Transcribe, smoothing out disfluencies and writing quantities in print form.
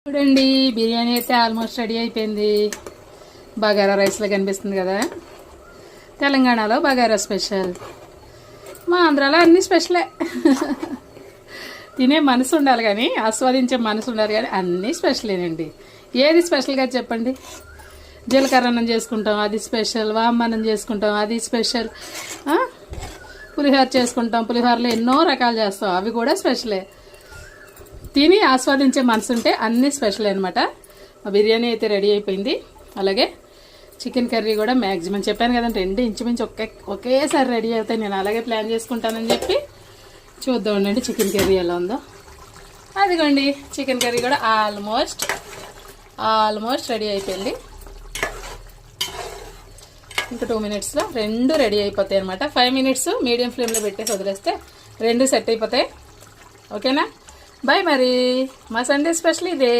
చూడండి, బిర్యానీ అయితే almost ready అయిపోయింది. బగారా రైస్లో కనిపిస్తుంది కదా. తెలంగాణలో బగారా స్పెషల్, మా ఆంధ్రాలో అన్ని స్పెషలే. తినే మనసు ఉండాలి కానీ, ఆస్వాదించే మనసు ఉండాలి కానీ అన్నీ స్పెషలేనండి. ఏది స్పెషల్గా చెప్పండి? జీలకర్ర అన్నం చేసుకుంటాం, అది స్పెషల్. వామన్నం చేసుకుంటాం, అది స్పెషల్. పులిహోర చేసుకుంటాం, పులిహోరలో ఎన్నో రకాలు చేస్తాం, అవి కూడా స్పెషలే. తిని ఆస్వాదించే మనసు ఉంటే అన్నీ స్పెషల్ అనమాట. బిర్యానీ అయితే రెడీ అయిపోయింది. అలాగే చికెన్ కర్రీ కూడా మ్యాక్సిమం చెప్పాను కదండి, రెండు ఇంచుమించు ఒకేసారి రెడీ అవుతాయి. నేను అలాగే ప్లాన్ చేసుకుంటానని చెప్పి చూద్దాం ఉండండి చికెన్ కర్రీ ఎలా ఉందో. అదిగోండి, చికెన్ కర్రీ కూడా ఆల్మోస్ట్ రెడీ అయిపోయింది. ఇంకా 2 మినిట్స్లో రెండు రెడీ అయిపోతాయి అనమాట. 5 మినిట్స్ మీడియం ఫ్లేమ్లో పెట్టేసి వదిలేస్తే రెండు సెట్ అయిపోతాయి. ఓకేనా? బాయ్. మరి మా సండే స్పెషల్ ఇదే.